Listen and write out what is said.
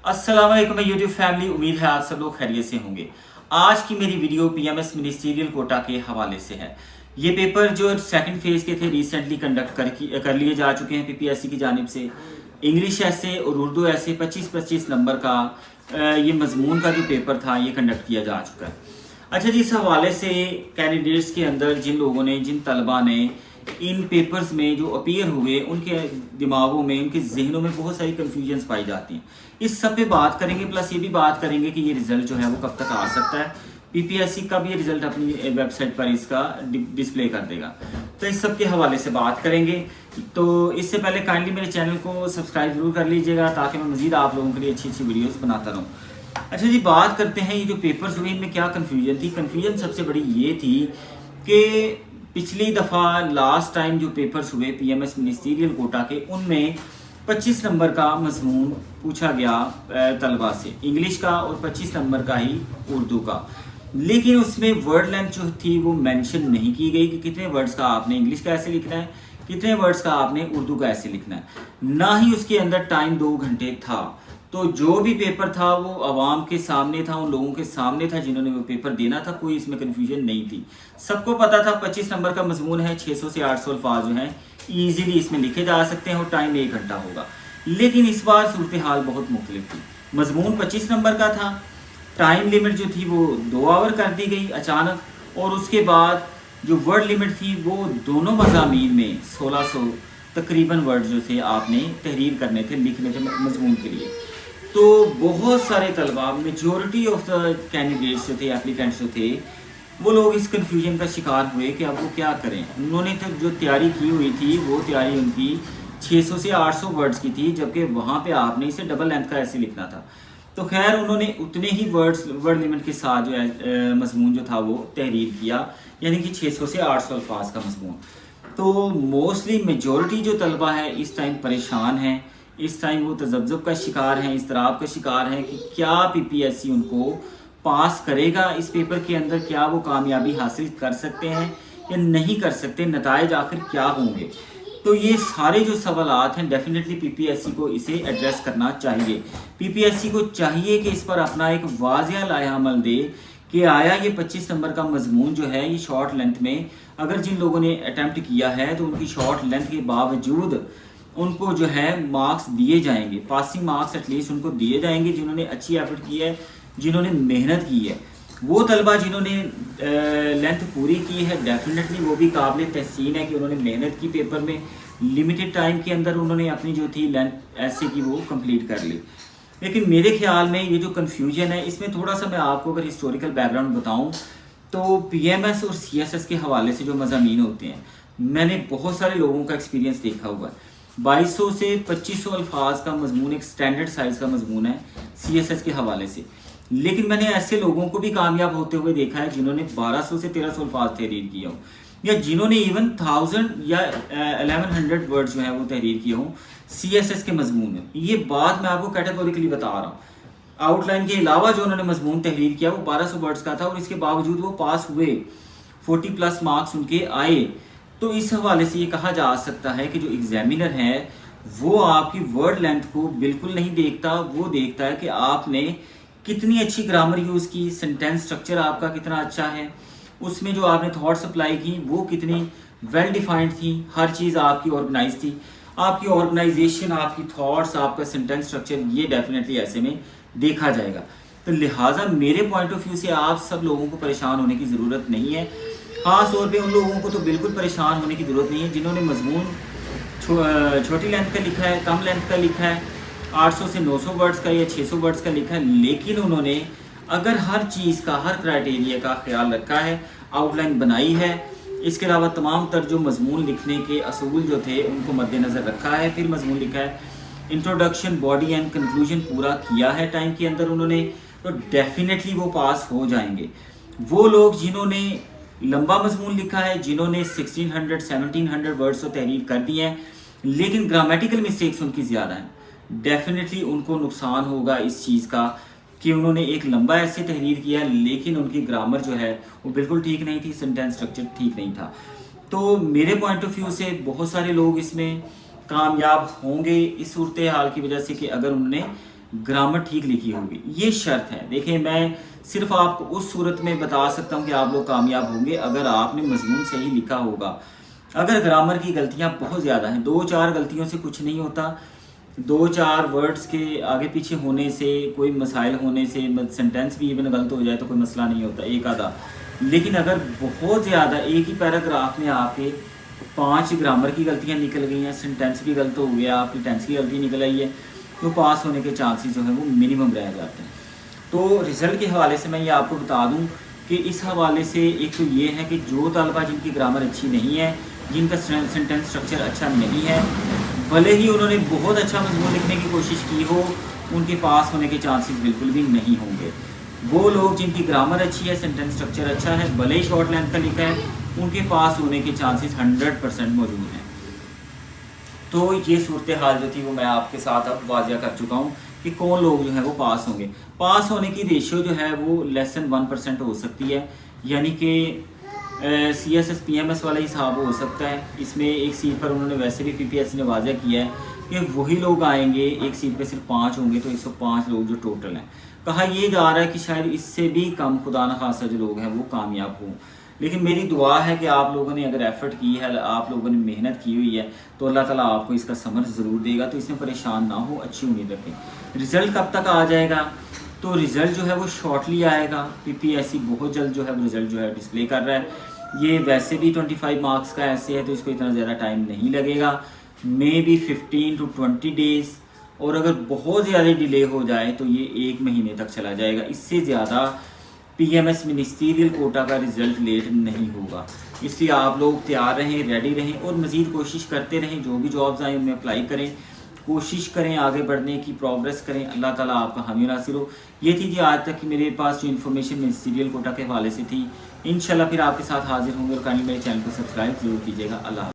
अस्सलाम वालेकुम YouTube family, उम्मीद है आप सब लोग खैरियत से होंगे। आज की मेरी वीडियो पीएमएस मिनिस्ट्रियल कोटा के हवाले से है। ये पेपर जो सेकंड फेज के थे रिसेंटली कंडक्ट कर लिए जा चुके हैं पीपीएससी की जानिब से। इंग्लिश ऐसे और उर्दू ऐसे 25-25 नंबर का ये मजमून का जो पेपर था ये कंडक्ट किया जा चुका है। अच्छा जी, इस हवाले से कैंडिडेट्स के अंदर जिन लोगों ने, जिन तलबा ने इन पेपर्स में जो अपीयर हुए, उनके दिमागों में, उनके जहनों में बहुत सारी कन्फ्यूजन्स पाई जाती हैं। इस सब पे बात करेंगे, प्लस ये भी बात करेंगे कि ये रिज़ल्ट जो है वो कब तक आ सकता है। पीपीएससी का भी ये रिज़ल्ट अपनी वेबसाइट पर इसका डिस्प्ले कर देगा, तो इस सब के हवाले से बात करेंगे। तो इससे पहले काइंडली मेरे चैनल को सब्सक्राइब जरूर कर लीजिएगा ताकि मैं मज़ीद आप लोगों के लिए अच्छी अच्छी वीडियोज़ बनाता रहूँ। अच्छा जी, बात करते हैं ये जो पेपर्स हुए इनमें क्या कन्फ्यूजन थी। कन्फ्यूजन सबसे बड़ी ये थी कि पिछली दफ़ा लास्ट टाइम जो पेपर्स हुए पीएमएस मिनिस्ट्रियल कोटा के, उनमें 25 नंबर का मजमून पूछा गया तलबा से, इंग्लिश का, और 25 नंबर का ही उर्दू का। लेकिन उसमें वर्ड लेंथ जो थी वो मेंशन नहीं की गई कि कितने वर्ड्स का आपने इंग्लिश का ऐसे लिखना है, कितने वर्ड्स का आपने उर्दू का ऐसे लिखना है। ना ही उसके अंदर टाइम 2 घंटे था। तो जो भी पेपर था वो आवाम के सामने था, उन लोगों के सामने था जिन्होंने वो पेपर देना था। कोई इसमें कन्फ्यूजन नहीं थी, सबको पता था 25 नंबर का मजमून है, 600 से 800 अल्फाज जो हैं ईजिली इसमें लिखे जा सकते हैं और टाइम 1 घंटा होगा। लेकिन इस बार सूरत हाल बहुत मुख्तलिफ थी। मजमून 25 नंबर का था, टाइम लिमिट जो थी वो 2 आवर कर दी गई अचानक, और उसके बाद जो वर्ड लिमिट थी वो दोनों मज़ामीन में 1600 तकरीबन वर्ड जो थे आपने तहरीर करने थे, लिखने थे मजमून के लिए। तो बहुत सारे तलबा, मेजॉरिटी ऑफ द कैंडिडेट्स जो थे, एप्लीकेंट्स जो थे, वो लोग इस कन्फ्यूजन का शिकार हुए कि अब वो क्या करें। उन्होंने तो जो तैयारी की हुई थी वो तैयारी उनकी 600 से 800 वर्ड्स की थी, जबकि वहाँ पे आपने इसे डबल लेंथ का ऐसे लिखना था। तो खैर उन्होंने उतने ही वर्ड लिमिट के साथ जो है मजमून जो था वो तहरीर किया, यानी कि 600 से 800 अल्फाज का मजमून। तो मोस्टली मेजॉरिटी जो तलबा है इस टाइम परेशान हैं, इस टाइम वो तजब्जुब का शिकार हैं, इस्तराब का शिकार हैं कि क्या पीपीएससी उनको पास करेगा इस पेपर के अंदर, क्या वो कामयाबी हासिल कर सकते हैं या नहीं कर सकते, नताइज आखिर क्या होंगे। तो ये सारे जो सवालात हैं डेफिनेटली पीपीएससी को इसे एड्रेस करना चाहिए। पीपीएससी को चाहिए कि इस पर अपना एक वाज़िया लाएअमल दे कि आया ये 25 नंबर का मजमून जो है ये शॉर्ट लेंथ में, अगर जिन लोगों ने अटैम्प्ट किया है तो उनकी शॉर्ट लेंथ के बावजूद उनको जो है मार्क्स दिए जाएंगे, पासिंग मार्क्स एटलीस्ट उनको दिए जाएंगे जिन्होंने अच्छी एफर्ट की है, जिन्होंने मेहनत की है। वो तलबा जिन्होंने लेंथ पूरी की है डेफिनेटली वो भी काबिल तहसीन है कि उन्होंने मेहनत की, पेपर में लिमिटेड टाइम के अंदर उन्होंने अपनी जो थी लेंथ ऐसे की वो कंप्लीट कर ली। लेकिन मेरे ख्याल में ये जो कन्फ्यूजन है इसमें थोड़ा सा मैं आपको अगर हिस्टोरिकल बैकग्राउंड बताऊँ तो पीएमएस और सीएसएस के हवाले से जो मज़ामीन होते हैं, मैंने बहुत सारे लोगों का एक्सपीरियंस देखा हुआ है। 2200 से 2500 अल्फाज का मजमून एक स्टैंडर्ड साइज़ का मजमून है सीएसएस के हवाले से। लेकिन मैंने ऐसे लोगों को भी कामयाब होते हुए देखा है जिन्होंने 1200 से 1300 अल्फाज तहरीर किया हो, या जिन्होंने इवन 1000 या 1100 वर्ड जो है वो तहरीर किए हों सीएसएस के मजमून में। ये बात मैं आपको कैटेगोरिकली बता रहा हूँ। आउटलाइन के अलावा जो उन्होंने मजमून तहरीर किया वो 1200 वर्ड्स का था और इसके बावजूद वो पास हुए, 40+ मार्क्स उनके आए। तो इस हवाले से ये कहा जा सकता है कि जो एग्जामिनर है वो आपकी वर्ड लेंथ को बिल्कुल नहीं देखता, वो देखता है कि आपने कितनी अच्छी ग्रामर यूज़ की, सेंटेंस स्ट्रक्चर आपका कितना अच्छा है, उसमें जो आपने थॉट्स अप्लाई की वो कितनी वेल डिफाइंड थी, हर चीज़ आपकी ऑर्गेनाइज थी, आपकी ऑर्गेनाइजेशन, आपकी थॉट्स, आपका सेंटेंस स्ट्रक्चर, ये डेफिनेटली ऐसे में देखा जाएगा। तो लिहाजा मेरे पॉइंट ऑफ व्यू से आप सब लोगों को परेशान होने की ज़रूरत नहीं है। ख़ास तौर पे उन लोगों को तो बिल्कुल परेशान होने की ज़रूरत नहीं है जिन्होंने मजमून छोटी लेंथ का लिखा है, कम लेंथ का लिखा है, 800 से 900 वर्ड्स का या 600 वर्ड्स का लिखा है। लेकिन उन्होंने अगर हर चीज़ का, हर क्राइटेरिया का ख्याल रखा है, आउटलाइन बनाई है, इसके अलावा तमाम तर जो मजमून लिखने के असूल जो थे उनको मद्देनज़र रखा है, फिर मजमून लिखा है, इंट्रोडक्शन, बॉडी एंड कंक्लूजन पूरा किया है टाइम के अंदर उन्होंने, तो डेफिनेटली वो पास हो जाएंगे। वो लोग जिन्होंने लंबा मजमून लिखा है, जिन्होंने 1600 1700 वर्ड्स तो तहरीर कर दिए हैं लेकिन ग्रामेटिकल मिस्टेक्स उनकी ज़्यादा हैं, डेफिनेटली उनको नुकसान होगा इस चीज़ का कि उन्होंने एक लंबा ऐसे तहरीर किया लेकिन उनकी ग्रामर जो है वो बिल्कुल ठीक नहीं थी, सेंटेंस स्ट्रक्चर ठीक नहीं था। तो मेरे पॉइंट ऑफ व्यू से बहुत सारे लोग इसमें कामयाब होंगे इस सूरत हाल की वजह से कि अगर उन्होंने ग्रामर ठीक लिखी होगी, ये शर्त है। देखिए मैं सिर्फ आपको उस सूरत में बता सकता हूँ कि आप लोग कामयाब होंगे अगर आपने मजमून सही लिखा होगा। अगर ग्रामर की गलतियाँ बहुत ज़्यादा हैं, 2-4 गलतियों से कुछ नहीं होता, 2-4 वर्ड्स के आगे पीछे होने से, कोई मसाइल होने से, सेंटेंस भी इवन गलत हो जाए तो कोई मसला नहीं होता, एक आधा। लेकिन अगर बहुत ज़्यादा एक ही पैराग्राफ में आपके 5 ग्रामर की गलतियाँ निकल गई हैं, सेंटेंस भी गलत हो गया, आपकी टेंस की गलती निकल आई है, तो पास होने के चांसेस जो है वो मिनिमम रह जाते हैं। तो रिज़ल्ट के हवाले से मैं ये आपको बता दूं कि इस हवाले से एक तो ये है कि जो तलबा जिनकी ग्रामर अच्छी नहीं है, जिनका सेंटेंस स्ट्रक्चर अच्छा नहीं है, भले ही उन्होंने बहुत अच्छा मजमून लिखने की कोशिश की हो, उनके पास होने के चांसेस बिल्कुल भी नहीं होंगे। वो लोग जिनकी ग्रामर अच्छी है, सेंटेंस स्ट्रक्चर अच्छा है, भले ही शॉर्ट लेंथ का लिखा है, उनके पास होने के चांसेस 100% मौजूद हैं। तो ये सूरत हाल जो थी वो मैं आपके साथ अब वाज़िया कर चुका हूँ कि कौन लोग जो है वो पास होंगे। पास होने की रेशियो जो है वो लेसन 1% हो सकती है, यानी कि CSS PMS वाला हिसाब हो सकता है। इसमें एक सीट पर उन्होंने वैसे भी PPSC ने वाज़ा किया है कि वही लोग आएंगे, एक सीट पे सिर्फ 5 होंगे, तो 105 लोग जो टोटल हैं। कहा ये जा रहा है कि शायद इससे भी कम खुदा न खासा जो लोग हैं वो कामयाब हों। लेकिन मेरी दुआ है कि आप लोगों ने अगर एफ़र्ट की है, आप लोगों ने मेहनत की हुई है, तो अल्लाह ताला आपको इसका समर ज़रूर देगा। तो इसमें परेशान ना हो, अच्छी उम्मीद रखें। रिज़ल्ट कब तक आ जाएगा? तो रिज़ल्ट जो है वो शॉर्टली आएगा। PPSC बहुत जल्द जो है वो रिज़ल्ट जो है डिस्प्ले कर रहा है। ये वैसे भी 25 मार्क्स का ऐसे है, तो इसको इतना ज़्यादा टाइम नहीं लगेगा, मे बी 15 to 20 डेज़। और अगर बहुत ज़्यादा डिले हो जाए तो ये 1 महीने तक चला जाएगा। इससे ज़्यादा PMS मिनिस्टीरियल कोटा का रिज़ल्ट लेट नहीं होगा। इसलिए आप लोग तैयार रहें, रेडी रहें और मज़ीद कोशिश करते रहें। जो भी जॉब्स आए उनमें अप्लाई करें, कोशिश करें आगे बढ़ने की, प्रोग्रेस करें। अल्लाह ताला आपका हामी नासिर हो। ये थी जी आज तक की मेरे पास जो इन्फॉर्मेशन मिनिस्टीरियल कोटा के हवाले से थी। इंशाल्लाह फिर आपके साथ हाजिर होंगे और काइंडली मेरे चैनल को सब्सक्राइब ज़रूर कीजिएगा। अल्लाह।